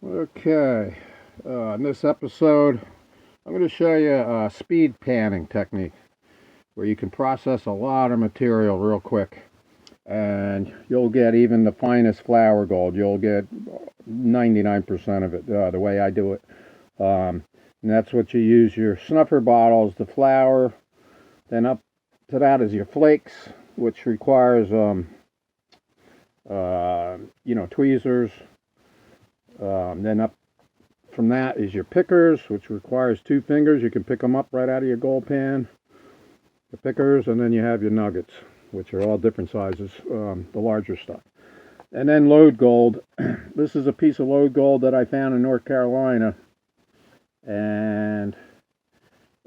Okay, in this episode, I'm going to show you a speed panning technique where you can process a lot of material real quick, and you'll get even the finest flour gold. You'll get 99% of it the way I do it. And that's what you use your snuffer bottles, the flour, then up to that is your flakes, which requires tweezers. Then up from that is your pickers, which requires 2 fingers. You can pick them up right out of your gold pan. The pickers, and then you have your nuggets, which are all different sizes, the larger stuff. And then load gold. This is a piece of load gold that I found in North Carolina, and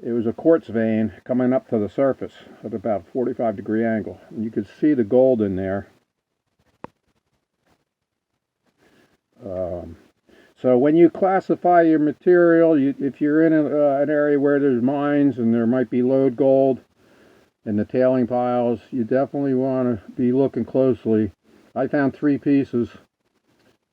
it was a quartz vein coming up to the surface at about a 45-degree angle. And you could see the gold in there. So when you classify your material, if you're in an area where there's mines and there might be load gold in the tailing piles, you definitely want to be looking closely. I found 3 pieces,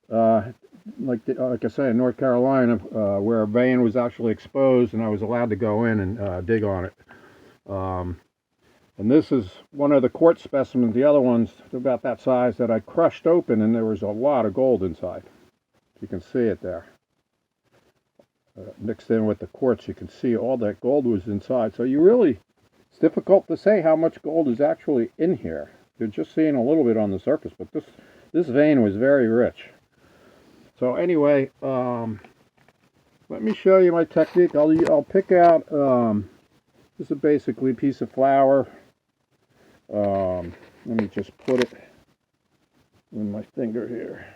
like I said, in North Carolina, where a vein was actually exposed, and I was allowed to go in and dig on it. And this is one of the quartz specimens. The other one's about that size that I crushed open, and there was a lot of gold inside. You can see it there. Mixed in with the quartz, you can see all that gold was inside. So it's difficult to say how much gold is actually in here. You're just seeing a little bit on the surface, but this vein was very rich. So anyway, let me show you my technique. I'll pick out, this is basically a piece of flour. Let me just put it in my finger here.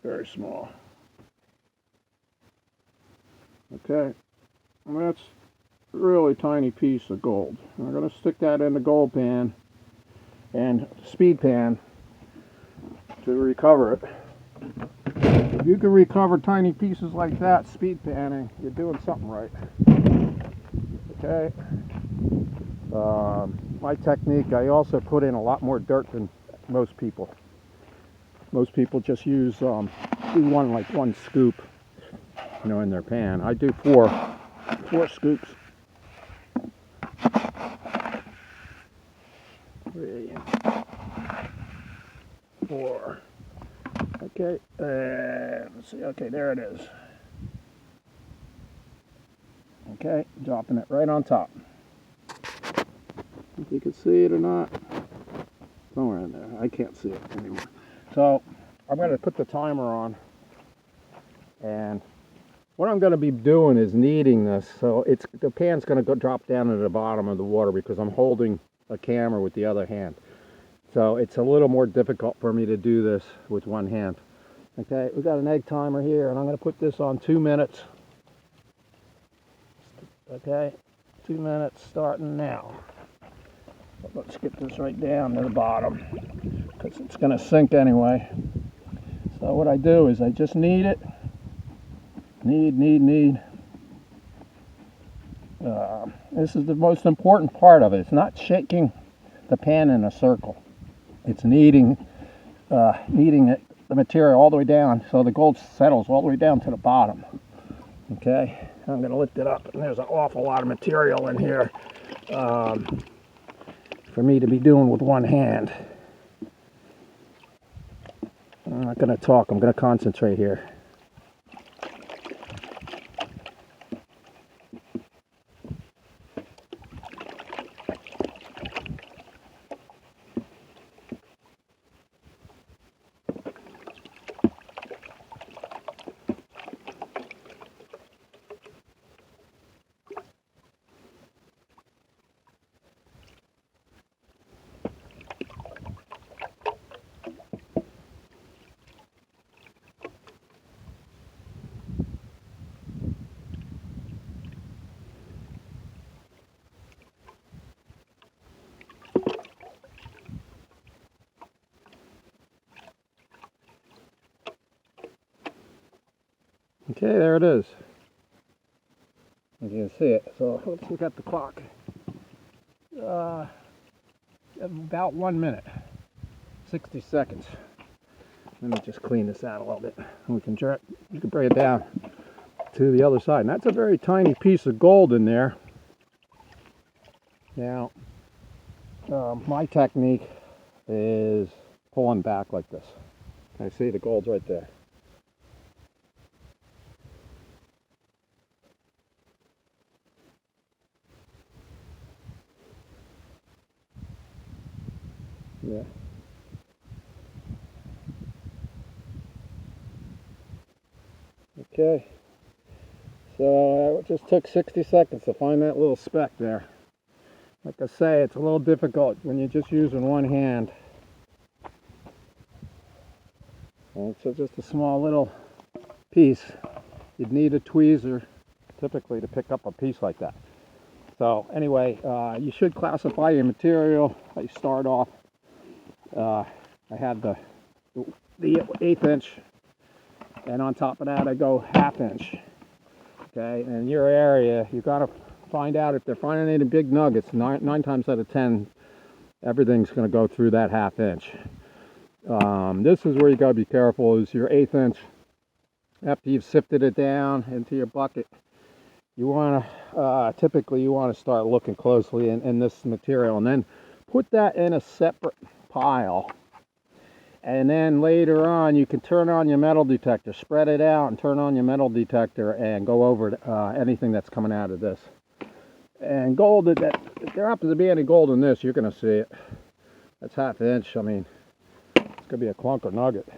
Very small. Okay, and that's a really tiny piece of gold. I'm going to stick that in the gold pan and speed pan to recover it. If you can recover tiny pieces like that, speed panning, you're doing something right. Okay. My technique, I also put in a lot more dirt than most people. Most people just use do one scoop, in their pan. I do four scoops. 3, 4. Okay, let's see. Okay, there it is. Okay, dropping it right on top. If you can see it or not, somewhere in there. I can't see it anymore. So I'm going to put the timer on, and what I'm going to be doing is kneading this. So the pan's going to drop down to the bottom of the water because I'm holding a camera with the other hand. So it's a little more difficult for me to do this with one hand. Okay, we got an egg timer here, and I'm going to put this on 2 minutes. Okay, 2 minutes starting now. Let's get this right down to the bottom because it's going to sink anyway. So what I do is I just knead it. Knead. This is the most important part of it. It's not shaking the pan in a circle. It's kneading the material all the way down so the gold settles all the way down to the bottom. Okay, I'm going to lift it up, and there's an awful lot of material in here for me to be doing with one hand. I'm not going to talk. I'm going to concentrate here. Okay, there it is. As you can see it. So let's look at the clock. About 1 minute, 60 seconds. Let me just clean this out a little bit. And you can bring it down to the other side. And that's a very tiny piece of gold in there. Now, my technique is pulling back like this. I see the gold's right there. Yeah. Okay. So it just took 60 seconds to find that little speck there. Like I say, it's a little difficult when you're just using one hand. And so just a small little piece. You'd need a tweezer typically to pick up a piece like that. So anyway, you should classify your material. I start off, I had the 1/8 inch, and on top of that I go 1/2 inch. Okay, and in your area, you got to find out if they're finding any big nuggets. Nine times out of 10, everything's going to go through that 1/2 inch. This is where you got to be careful, is your 1/8 inch. After you've sifted it down into your bucket, you want to, typically you want to start looking closely in this material, and then put that in a separate pile. And then later on, you can turn on your metal detector, spread it out and turn on your metal detector and go over anything that's coming out of this. And gold, if there happens to be any gold in this, you're going to see it. That's 1/2 inch. I mean, it's going to be a clunker nugget.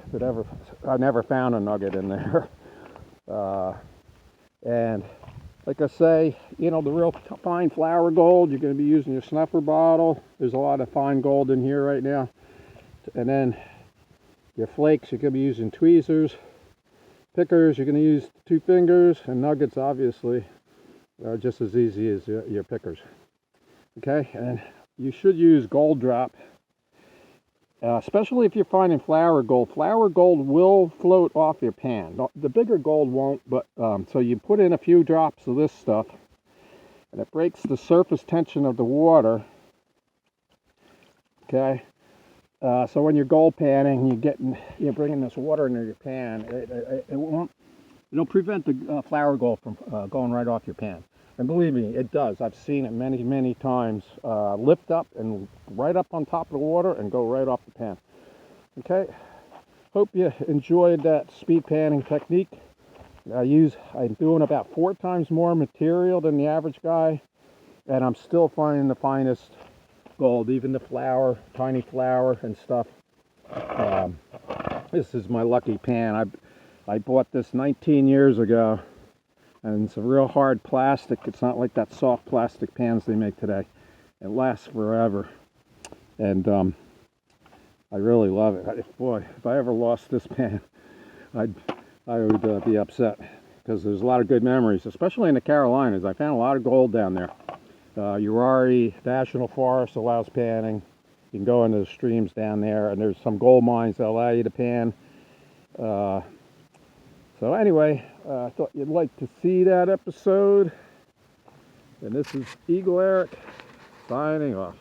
I never found a nugget in there. And like I say, you know, the real fine flour gold, you're going to be using your snuffer bottle. There's a lot of fine gold in here right now. And then your flakes, you're going to be using tweezers. Pickers, you're going to use 2 fingers. And nuggets, obviously, are just as easy as your pickers. Okay, and you should use gold drop, especially if you're finding flour gold. Flour gold will float off your pan. The bigger gold won't, but so you put in a few drops of this stuff, and it breaks the surface tension of the water. Okay. So when you're gold panning, you're bringing this water into your pan. It'll prevent the flour gold from going right off your pan. And believe me, it does. I've seen it many, many times. Lift up and right up on top of the water and go right off the pan. Okay. Hope you enjoyed that speed panning technique. I'm doing about 4 times more material than the average guy, and I'm still finding the finest gold, even the flour, tiny flour and stuff. This is my lucky pan. I bought this 19 years ago, and it's a real hard plastic. It's not like that soft plastic pans they make today. It lasts forever, and I really love it. Boy, if I ever lost this pan, I would be upset, because there's a lot of good memories, especially in the Carolinas. I found a lot of gold down there. Uwharrie National Forest allows panning. You can go into the streams down there, and there's some gold mines that allow you to pan. So anyway, I thought you'd like to see that episode. And this is Eagle Eric signing off.